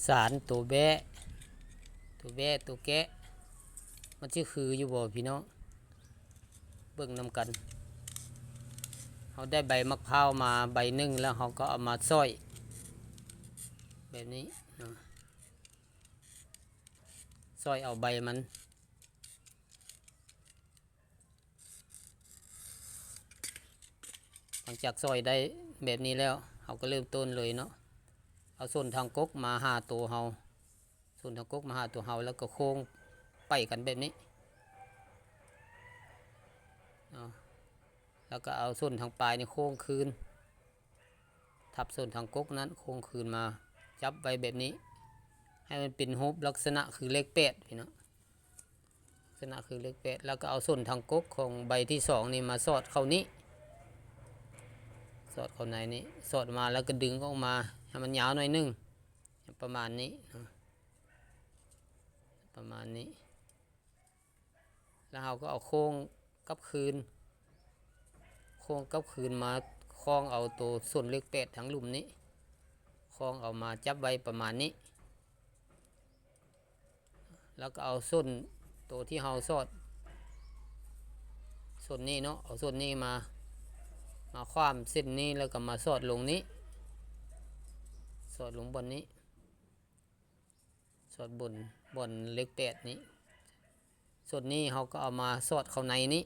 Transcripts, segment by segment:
สารตัวแบะตัวแกะมันชื่อคืออยู่บ่พี่น้องเบิ่งนำกันเขาได้ใบมะพร้าวมาใบหนึ่งแล้วเขาก็เอามาซอยแบบนี้ซอยเอาใบมันหลังจากซอยได้แบบนี้แล้วเขาก็เริ่มต้นเลยเนาะเอาส่วนทางกกมาหาตัวเขาส่วนทางกกมาหาตัวเขาแล้วก็โค้งไปกันแบบนี้แล้วก็เอาส่วนทางปลายนี่โค้งคืนทับส่วนทางกกนั้นโค้งคืนมาจับไว้แบบนี้ให้มันเป็นรูปลักษณะคือเลขแปดพี่น้องลักษณะคือเลขแปดแล้วก็เอาส่วนทางกกของใบที่สองนี่มาสอดเข้านี้สอดเข้าในนี้สอดมาแล้วก็ดึงออกมาให้มันยาวหน่อยนึงประมาณนี้ประมาณนี้แล้วเราก็เอาโค้งกับคืนมาคล้องเอาตัวส่วนเลขแปดทั้งหลุมนี้คล้องเอามาจับไว้ประมาณนี้แล้วก็เอาส้นตัวที่เราสอดส่วนนี้เนาะเอาส่วนนี้มาคว้ามเส้นนี้แล้วก็มาสอดลงนี้สอดลงบนนี้สอดบนเลขแปดนี้ส่วนนี้เราก็เอามาสอดเข้าในนี้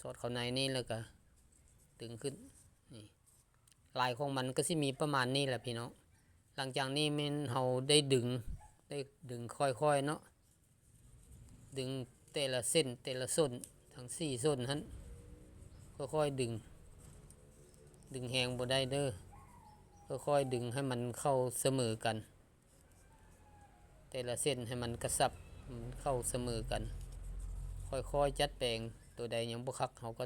สอดเข้าในนี้แล้วก็ดึงขึ้นนี่ลายของมันก็สิมีประมาณนี้แหละพี่น้องหลังจากนี้มันเราได้ดึงค่อยๆเนาะดึงแต่ละเส้นแต่ละส้นทั้ง4ส้นนั้นค่อยๆดึงแหงบ่ได้เด้อค่อยๆดึงให้มันเข้าเสมอกันแต่ละเส้นให้มันกระสับเข้าเสมอกันค่อยๆจัดแปลงตัวใดยังบ่คักเขาก็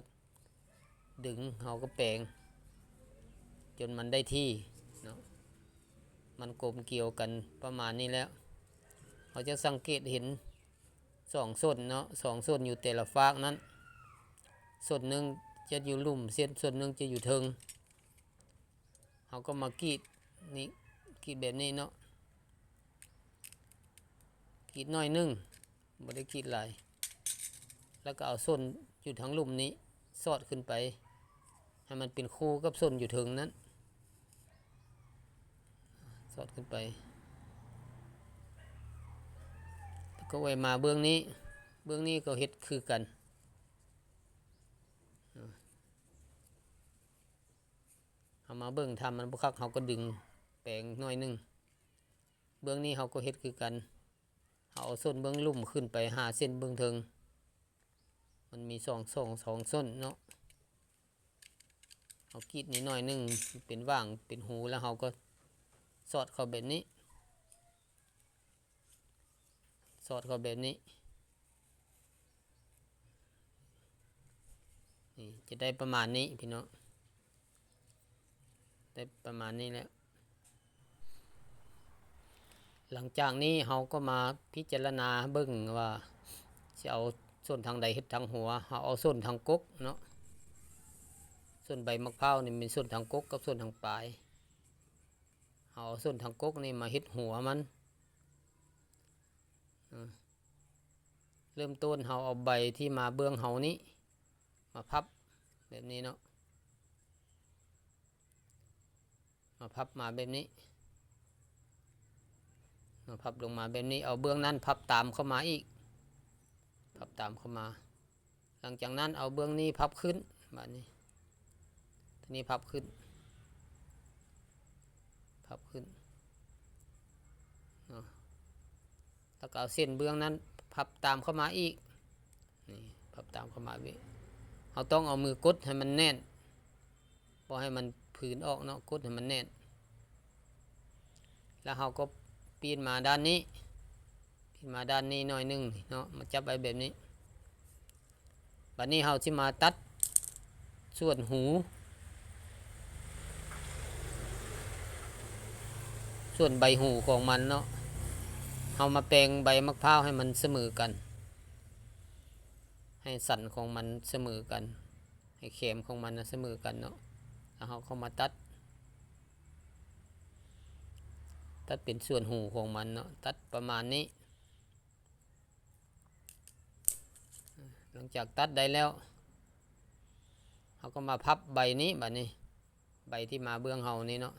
ดึงเขาก็แปลงจนมันได้ที่เนาะมันกลมเกี่ยวกันประมาณนี้แล้วเราจะสังเกตเห็น2ส้นเนาะ2ส้นอยู่แต่ละฟากนั้นส้นหนึ่งจะอยู่ลุ่มส่วนหนึ่งจะอยู่เทิงเขาก็มากรีดนี่กรีดแบบนี้เนาะกรีดน้อยนึงไม่ได้กรีดหลายแล้วก็เอาส้นอยู่ทั้งลุ่มนี้สอดขึ้นไปให้มันเป็นคู่กับส้นอยู่เทิงนั้นสอดขึ้นไปแล้วก็ไว้มาเบื้องนี้ก็เฮ็ดคือกันเอามาเบื้องทำมันบุคักเขาก็ดึงแปลงน้อยนึงเบื้องนี้เขาก็เฮ็ดคือกันเอาส้นเบื้องลุ่มขึ้นไปหาเส้นเบื้องเทิงมันมีสองส้นเนาะเอากรีดนิดหน่อยนึงเป็นว่างเป็นหูแล้วเขาก็สอดเข้าแบบนี้สอดเข้าแบบนี้นี่จะได้ประมาณนี้พี่น้องได้ประมาณนี้แล้วหลังจากนี้เราก็มาพิจารณาเบิ่งว่าจะเอาส่วนทางใดเฮ็ดทางหัวเอาส่วนทางกกเนาะส่วนใบมะพร้าวนี่เป็นส่วนทางกกกับส่วนทางปลายเอาส่วนทางกกนี่มาเฮ็ดหัวมันเริ่มต้นเราเอาใบที่มาเบื้องเฮานี้มาพับแบบนี้เนาะมาพับมาแบบนี้มาพับลงมาแบบนี้เอาเบื้องนั้นพับตามเข้ามาอีกพับตามเข้ามาหลังจากนั้นเอาเบื้องนี้พับขึ้นแบบนี้ทีนี้พับขึ้นแล้วก็เอาเส้นเบื้องนั้นพับตามเข้ามาอีกนี่พับตามเข้ามาแบบเราต้องเอามือกดให้มันแน่นพอให้มันผืนออกเนาะกดให้มันแน่นแล้วเราก็ปีนมาด้านนี้หน่อยนึงเนาะมาจับไว้แบบนี้บัดนี้เราจะมาตัดส่วนหูส่วนใบหูของมันเนาะเอามาแปลงใบมะพร้าวให้มันเสมอกันให้สันของมันเสมอกันให้แขมของมันเสมอกันเนาะแล้วเราเข้ามาตัด ตัดเป็นส่วนหูของมันเนาะตัดประมาณนี้หลังจากตัดได้แล้วเขาก็มาพับใบนี้บัดนี้ใบที่มาเบื้องเฮานี่เนาะ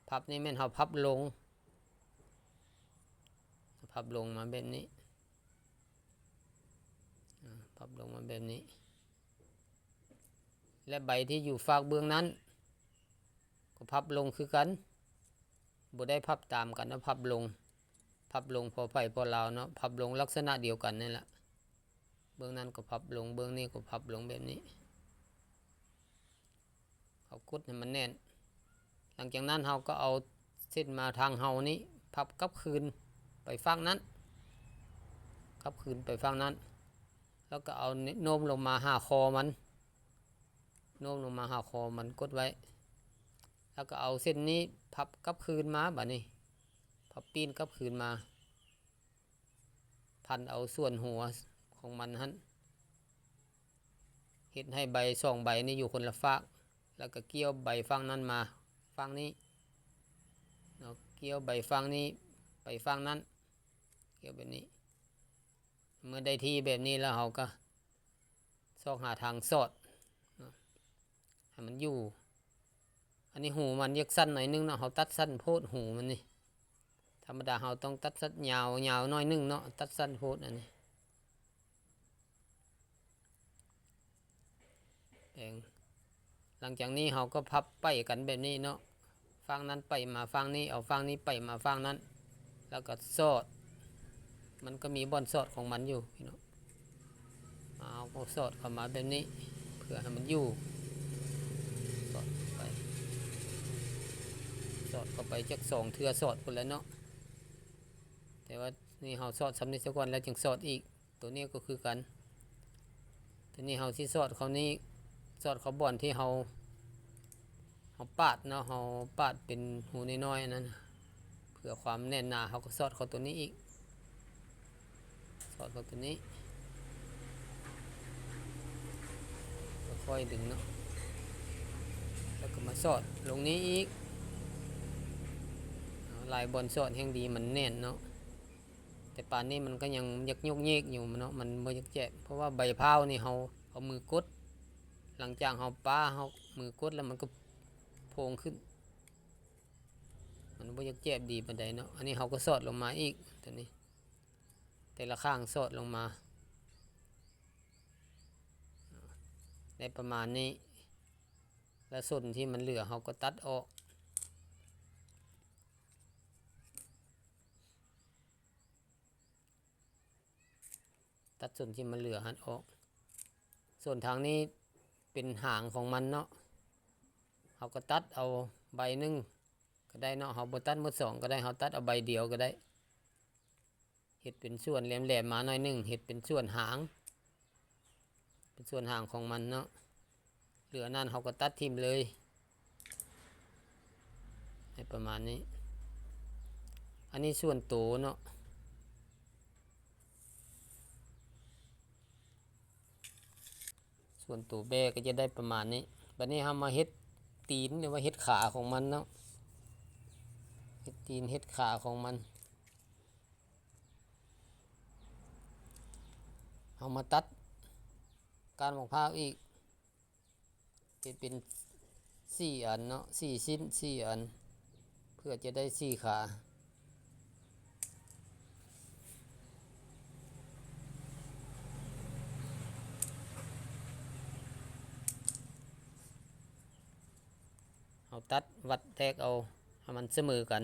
พับนี่แม่นเฮาพับลงมาแบบนี้พับลงมาแบบนี้และใบที่อยู่ฝากเบื้องนั้นก็พับลงคือกันบ่ได้พับตามกันนะพับลงพอไผ่พอลาวเนาะพับลงลักษณะเดียวกันนี่แหละเบื้องนั้นก็พับลงเบื้องนี้ก็พับลงแบบนี้เอากดให้มันแน่นหลังจากนั้นเราก็เอาเส้นมาทางเฮานี้พับกลับคืนไปฝั่งนั้นกลับคืนไปฝั่งนั้นแล้วก็เอาโน้มลงมาหาคอมันโน้มลงมาหาคอมันกดไว้แล้วก็เอาเส้นนี้พับกลับคืนมาบัดนี้พับปีนกลับคืนมาพันเอาส่วนหัวของมันหั่นเฮ็ดให้ใบ2ใบนี้อยู่คนละฝากแล้วก็เกี่ยวใบฝั่งนั้นมาฝั่งนี้เนาะเกี่ยวใบฝั่งนี้ไปฝั่งนั้นเกี่ยวแบบนี้เมื่อได้ที่แบบนี้แล้วเราก็ซอกหาทางสอดให้มันอยู่อันนี้หูมันยักสั้นหน่อยนึงเนาะเราตัดสั้นโพดหูมันนี่ธรรมดาเราต้องตัดสั้นยาวหน่อยนึงเนาะตัดสั้นโพดอันนี้เองหลังจากนี้เราก็พับไปกันแบบนี้เนาะฝั่งนั้นไปมาฝั่งนี้เอาฝั่งนี้ไปมาฝั่งนั้นแล้วก็สอดมันก็มีบอนสอดของมันอยู่พี่น้องเอาก็สอดเข้ามาแบบนี้เพื่อให้มันอยู่สอดไปสอดเข้าไปจัก2เทื่อสอดพุ่นแล้วเนาะแต่ว่านี่เฮาสอดสำนี้ซะก่อนแล้วจึงสอดอีกตัวนี้ก็คือกันทีนี้เฮาสิสอดเขานี้สอดเขาบ่อนที่เฮาปาดเนาะเฮาปาดเป็นหูน้อยๆนั้นเพื่อความแน่นหนาเฮาก็สอดเขาตัวนี้อีกสอดเขาตัวนี้ค่อยดึงเนาะแล้วก็มาสอดลงนี้อีกลายบอลสอดแห่งดีมันแน่นเนาะแต่ป่านนี้มันก็ยังยักยกเยกอยู่เนาะมันบ่ยักแจบเพราะว่าใบพร้าวนี่เฮาเอามือกดหลังจากเฮาป้าเฮามือกดแล้วมันก็โพงขึ้นมันบ่ยักแจบดีปานใดเนาะอันนี้เฮาก็สอดลงมาอีกตัวนี้แต่ละข้างสอดลงมาได้ประมาณนี้แล้วส่วนที่มันเหลือเฮาก็ตัดออกตัดส่วนที่มันเหลือหันออกส่วนทางนี้เป็นหางของมันเนาะเฮาก็ตัดเอาใบหนึ่งก็ได้เนาะเฮาบ่ตัดหมด2ก็ได้เฮาตัดเอาใบเดียวก็ได้เฮ็ดเป็นส่วนแหลมๆมาหน่อยนึงเฮ็ดเป็นส่วนหางของมันเนาะเหลือนั่นเฮาก็ตัดทิ่มเลยให้ประมาณนี้อันนี้ส่วนโตเนาะส่วนตัวแบก็จะได้ประมาณนี้บัดนี้เฮามาเฮ็ดตีนหรือว่าเฮ็ดขาของมันเนาะเฮ็ดตีนเฮ็ดขาของมันเฮามาตัดการมะพร้าวอีกเป็น4อันเนาะ4ชิ้น4อันเพื่อจะได้4ขาเอาตัดวัดแทกเอาให้มันเสมอกัน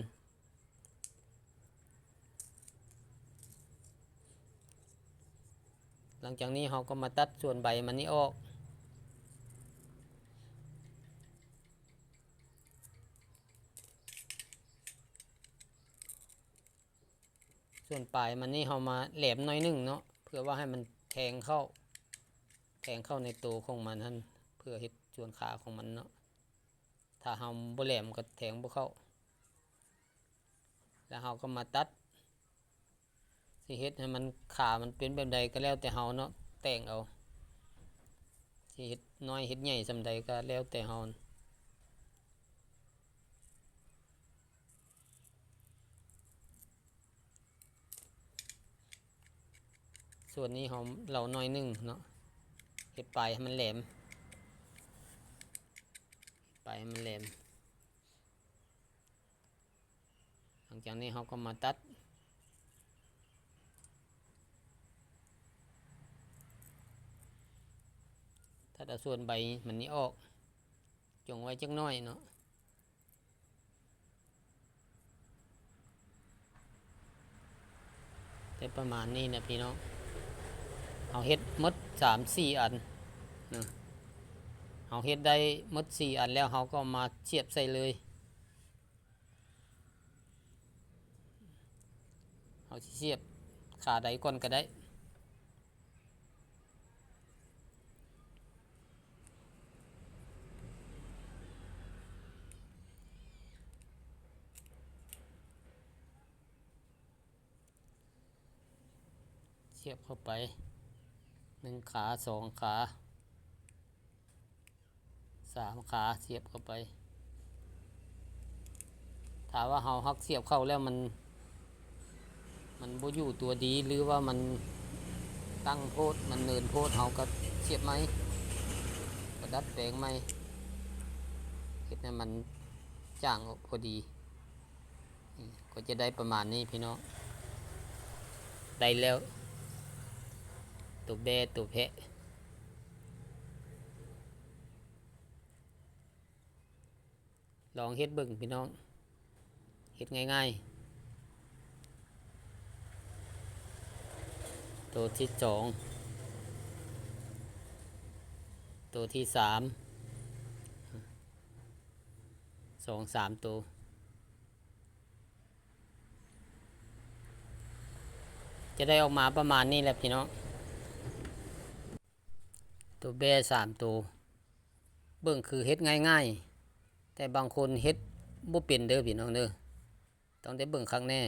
หลังจากนี้เราก็มาตัดส่วนใบมันนี้ออกส่วนปลายมันนี่เรามาแหลมน้อยนึงเนาะเพื่อว่าให้มันแทงเข้าในตัวของมันนั่นเพื่อเฮ็ดส่วนขาของมันเนาะถ้าเราบ่แหลมก็แทงบ่เข้าแล้วเราก็มาตัดสิเฮ็ดให้มันขามันเป็นแบบใดก็แล้วแต่เราเนาะแต่งเอาสิเฮ็ดน้อยเฮ็ดใหญ่ส่ำใดก็แล้วแต่เรา ส่วนนี้เราหน่อยนึงเนาะเฮ็ดปลายให้มันแหลมปลายให้มันแหลมหลังจากนี้เขาก็มาตัดเอาส่วนใบมันนี้ออกจงไว้จักน้อยเนาะแต่ประมาณนี้นะพี่น้องเอาเฮ็ดมด3-4 อันนะเอาเฮ็ดได้มด4 อันแล้วเขาก็มาเสียบใส่เลยเอาเสียบขาใดก่อนก็ได้เสียบเข้าไป1 ขา 2 ขา 3 ขาเสียบเข้าไปถ้าว่าเราหักเสียบเข้าแล้วมันบ่อยู่ตัวดีหรือว่ามันตั้งโพดมันเนินโพดเราก็เสียบไหมก็ดัดแปลงไหมเฮ็ดให้มันจ้างพอดีก็จะได้ประมาณนี้พี่น้องได้แล้วตัวแบตัวแพะลองเฮ็ดเบิ่งพี่น้องเฮ็ดง่ายๆตัวที่2ตัวที่3 2-3 ตัวจะได้ออกมาประมาณนี้แหละพี่น้องตัวแบ3 ตัวเบิ่งคือเฮ็ดง่ายๆแต่บางคนเฮ็ดบ่เป็นเด้อพี่น้องเด้อต้องได้เบิ่งครั้งแน่